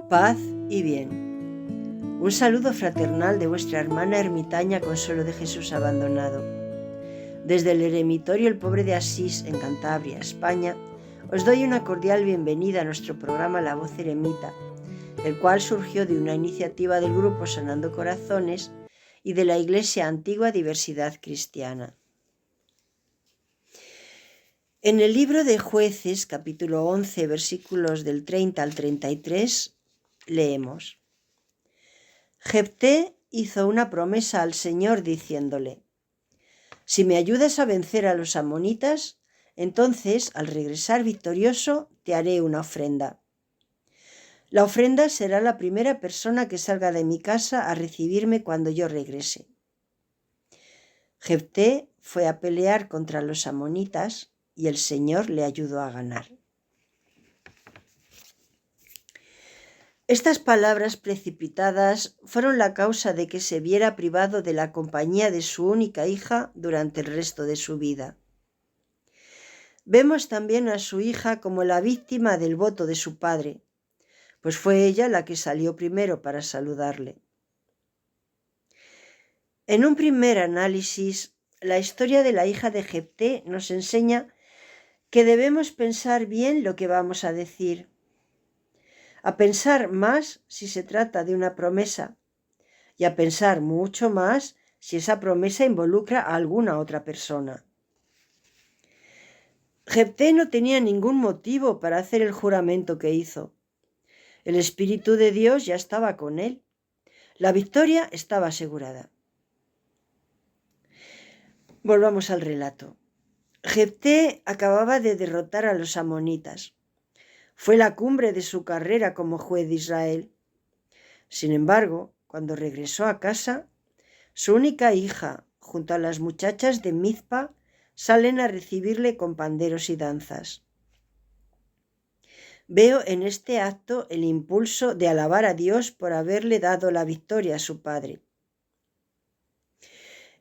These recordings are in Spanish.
Paz y bien. Un saludo fraternal de vuestra hermana ermitaña Consuelo de Jesús Abandonado. Desde el eremitorio El Pobre de Asís, en Cantabria, España, os doy una cordial bienvenida a nuestro programa La Voz Eremita, el cual surgió de una iniciativa del grupo Sanando Corazones y de la Iglesia Antigua Diversidad Cristiana. En el libro de Jueces, capítulo 11, versículos del 30 al 33, leemos: Jefté hizo una promesa al Señor diciéndole: si me ayudas a vencer a los amonitas, entonces al regresar victorioso te haré una ofrenda. La ofrenda será la primera persona que salga de mi casa a recibirme cuando yo regrese. Jefté fue a pelear contra los amonitas y el Señor le ayudó a ganar. Estas palabras precipitadas fueron la causa de que se viera privado de la compañía de su única hija durante el resto de su vida. Vemos también a su hija como la víctima del voto de su padre, pues fue ella la que salió primero para saludarle. En un primer análisis, la historia de la hija de Jefté nos enseña que debemos pensar bien lo que vamos a decir, a pensar más si se trata de una promesa y a pensar mucho más si esa promesa involucra a alguna otra persona. Jefté no tenía ningún motivo para hacer el juramento que hizo. El Espíritu de Dios ya estaba con él. La victoria estaba asegurada. Volvamos al relato. Jefté acababa de derrotar a los amonitas. Fue la cumbre de su carrera como juez de Israel. Sin embargo, cuando regresó a casa, su única hija, junto a las muchachas de Mizpa, salen a recibirle con panderos y danzas. Veo en este acto el impulso de alabar a Dios por haberle dado la victoria a su padre.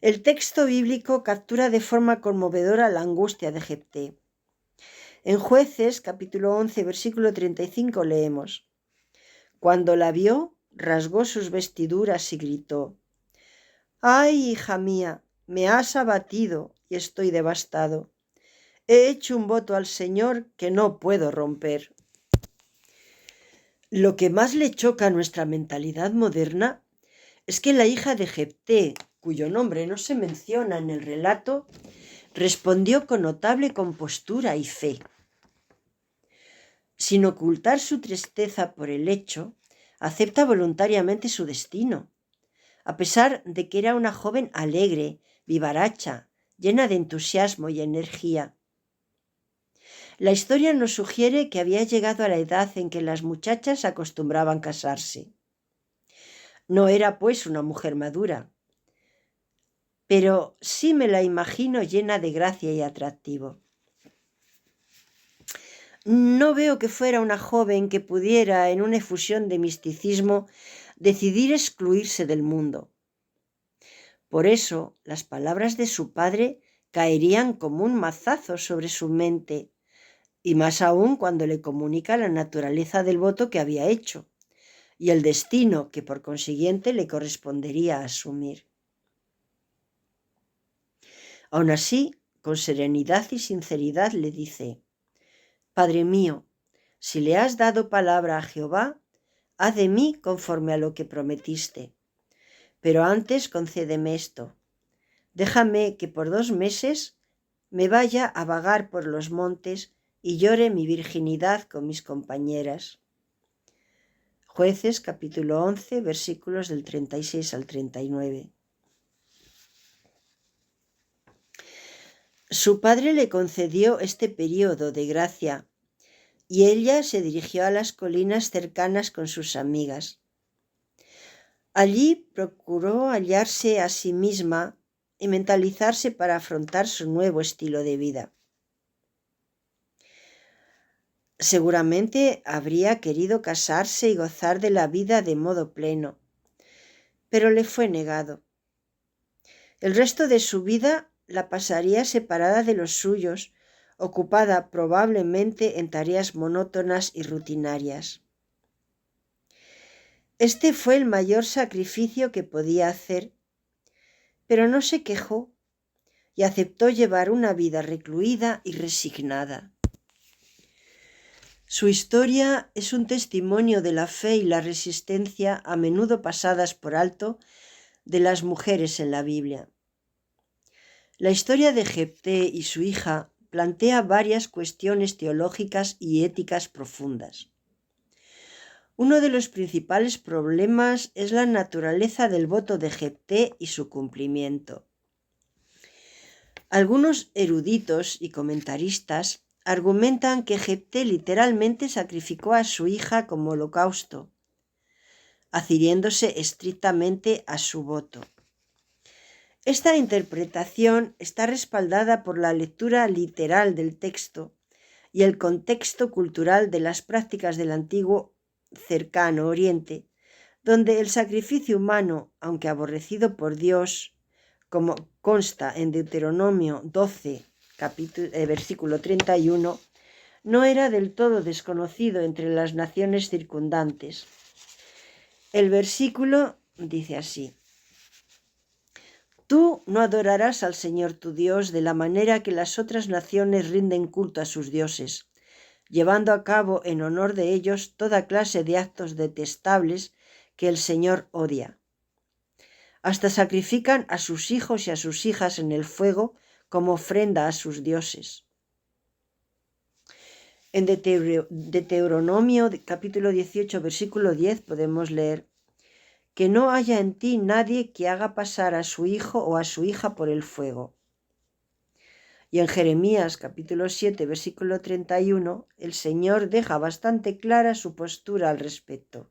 El texto bíblico captura de forma conmovedora la angustia de Jefté. En Jueces, capítulo 11, versículo 35, leemos: Cuando la vio, rasgó sus vestiduras y gritó: ¡Ay, hija mía! Me has abatido y estoy devastado. He hecho un voto al Señor que no puedo romper. Lo que más le choca a nuestra mentalidad moderna es que la hija de Jefté, cuyo nombre no se menciona en el relato, respondió con notable compostura y fe. Sin ocultar su tristeza por el hecho, acepta voluntariamente su destino, a pesar de que era una joven alegre, vivaracha, llena de entusiasmo y energía. La historia nos sugiere que había llegado a la edad en que las muchachas acostumbraban casarse. No era, pues, una mujer madura, pero sí me la imagino llena de gracia y atractivo. No veo que fuera una joven que pudiera, en una efusión de misticismo, decidir excluirse del mundo. Por eso, las palabras de su padre caerían como un mazazo sobre su mente, y más aún cuando le comunica la naturaleza del voto que había hecho, y el destino que por consiguiente le correspondería asumir. Aún así, con serenidad y sinceridad le dice: Padre mío, si le has dado palabra a Jehová, haz de mí conforme a lo que prometiste. Pero antes concédeme esto: déjame que por 2 meses me vaya a vagar por los montes y llore mi virginidad con mis compañeras. Jueces capítulo 11, versículos del 36 al 39. Su padre le concedió este periodo de gracia y ella se dirigió a las colinas cercanas con sus amigas. Allí procuró hallarse a sí misma y mentalizarse para afrontar su nuevo estilo de vida. Seguramente habría querido casarse y gozar de la vida de modo pleno, pero le fue negado. El resto de su vida la pasaría separada de los suyos, ocupada probablemente en tareas monótonas y rutinarias. Este fue el mayor sacrificio que podía hacer, pero no se quejó y aceptó llevar una vida recluida y resignada. Su historia es un testimonio de la fe y la resistencia, a menudo pasadas por alto, de las mujeres en la Biblia. La historia de Jefté y su hija plantea varias cuestiones teológicas y éticas profundas. Uno de los principales problemas es la naturaleza del voto de Jefté y su cumplimiento. Algunos eruditos y comentaristas argumentan que Jefté literalmente sacrificó a su hija como holocausto, adhiriéndose estrictamente a su voto. Esta interpretación está respaldada por la lectura literal del texto y el contexto cultural de las prácticas del antiguo cercano Oriente, donde el sacrificio humano, aunque aborrecido por Dios, como consta en Deuteronomio 12, versículo 31, no era del todo desconocido entre las naciones circundantes. El versículo dice así: Tú no adorarás al Señor tu Dios de la manera que las otras naciones rinden culto a sus dioses, llevando a cabo en honor de ellos toda clase de actos detestables que el Señor odia. Hasta sacrifican a sus hijos y a sus hijas en el fuego como ofrenda a sus dioses. En Deuteronomio capítulo 18, versículo 10 podemos leer: que no haya en ti nadie que haga pasar a su hijo o a su hija por el fuego. Y en Jeremías capítulo 7, versículo 31, el Señor deja bastante clara su postura al respecto.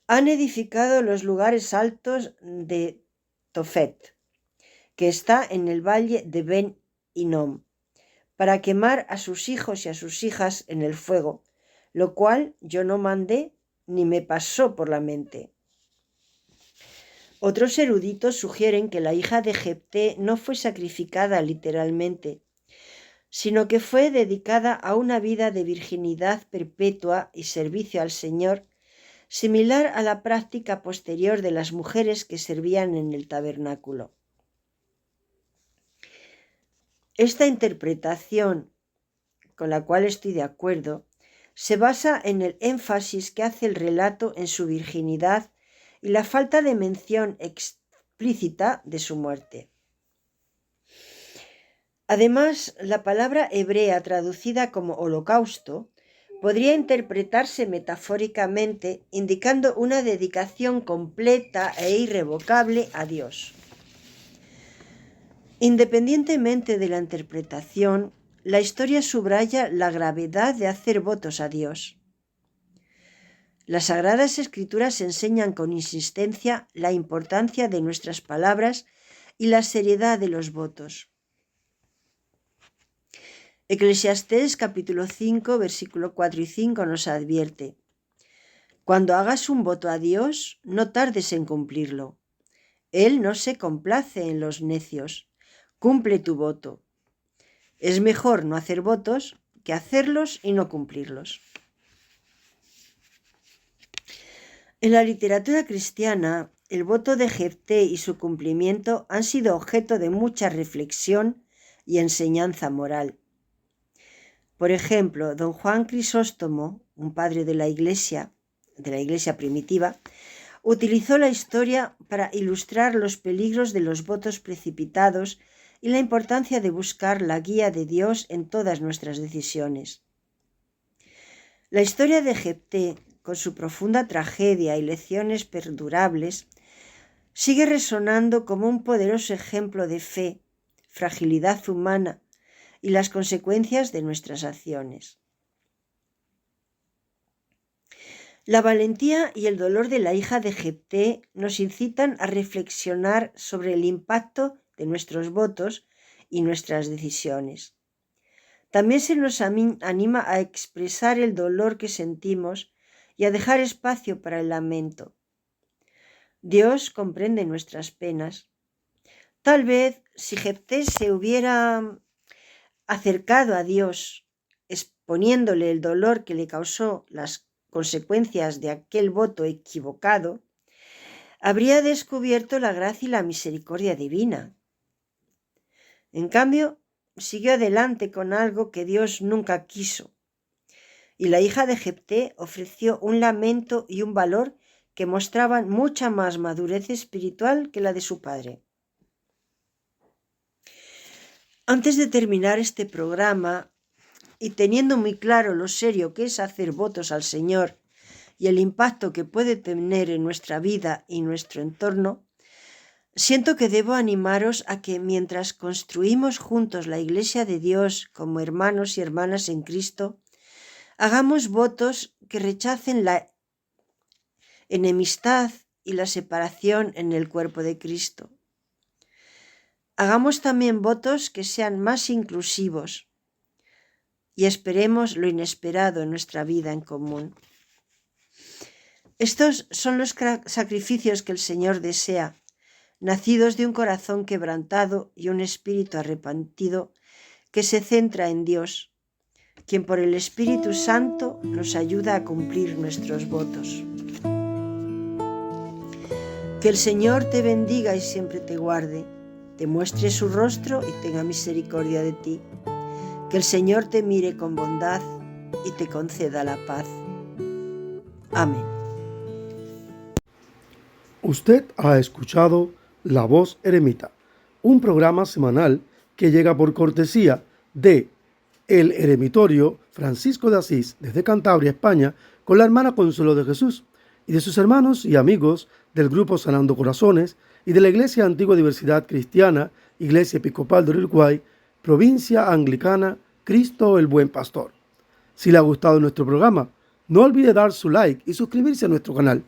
Han edificado los lugares altos de Tofet, que está en el valle de Ben Hinnom, para quemar a sus hijos y a sus hijas en el fuego, lo cual yo no mandé ni me pasó por la mente. Otros eruditos sugieren que la hija de Jefté no fue sacrificada literalmente, sino que fue dedicada a una vida de virginidad perpetua y servicio al Señor, similar a la práctica posterior de las mujeres que servían en el tabernáculo. Esta interpretación, con la cual estoy de acuerdo, se basa en el énfasis que hace el relato en su virginidad y la falta de mención explícita de su muerte. Además, la palabra hebrea traducida como holocausto podría interpretarse metafóricamente, indicando una dedicación completa e irrevocable a Dios. Independientemente de la interpretación, la historia subraya la gravedad de hacer votos a Dios. Las Sagradas Escrituras enseñan con insistencia la importancia de nuestras palabras y la seriedad de los votos. Eclesiastés capítulo 5, versículo 4 y 5 nos advierte: Cuando hagas un voto a Dios, no tardes en cumplirlo. Él no se complace en los necios. Cumple tu voto. Es mejor no hacer votos que hacerlos y no cumplirlos. En la literatura cristiana, el voto de Jefté y su cumplimiento han sido objeto de mucha reflexión y enseñanza moral. Por ejemplo, don Juan Crisóstomo, un padre de la Iglesia primitiva, utilizó la historia para ilustrar los peligros de los votos precipitados y la importancia de buscar la guía de Dios en todas nuestras decisiones. La historia de Jefté, con su profunda tragedia y lecciones perdurables, sigue resonando como un poderoso ejemplo de fe, fragilidad humana y las consecuencias de nuestras acciones. La valentía y el dolor de la hija de Jefté nos incitan a reflexionar sobre el impacto de nuestros votos y nuestras decisiones. También se nos anima a expresar el dolor que sentimos y a dejar espacio para el lamento. Dios comprende nuestras penas. Tal vez si Jefté se hubiera acercado a Dios, exponiéndole el dolor que le causó las consecuencias de aquel voto equivocado, habría descubierto la gracia y la misericordia divina. En cambio, siguió adelante con algo que Dios nunca quiso, y la hija de Jefté ofreció un lamento y un valor que mostraban mucha más madurez espiritual que la de su padre. Antes de terminar este programa, y teniendo muy claro lo serio que es hacer votos al Señor y el impacto que puede tener en nuestra vida y nuestro entorno, siento que debo animaros a que mientras construimos juntos la Iglesia de Dios como hermanos y hermanas en Cristo, hagamos votos que rechacen la enemistad y la separación en el cuerpo de Cristo. Hagamos también votos que sean más inclusivos y esperemos lo inesperado en nuestra vida en común. Estos son los sacrificios que el Señor desea, nacidos de un corazón quebrantado y un espíritu arrepentido que se centra en Dios, quien por el Espíritu Santo nos ayuda a cumplir nuestros votos. Que el Señor te bendiga y siempre te guarde, te muestre su rostro y tenga misericordia de ti. Que el Señor te mire con bondad y te conceda la paz. Amén. Usted ha escuchado La Voz Eremita, un programa semanal que llega por cortesía de El Eremitorio Francisco de Asís desde Cantabria, España, con la hermana Consuelo de Jesús y de sus hermanos y amigos del Grupo Sanando Corazones y de la Iglesia Antigua Diversidad Cristiana, Iglesia Episcopal del Uruguay, Provincia Anglicana, Cristo el Buen Pastor. Si le ha gustado nuestro programa, no olvide dar su like y suscribirse a nuestro canal.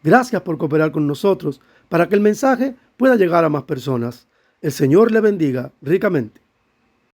Gracias por cooperar con nosotros para que el mensaje pueda llegar a más personas. El Señor le bendiga ricamente.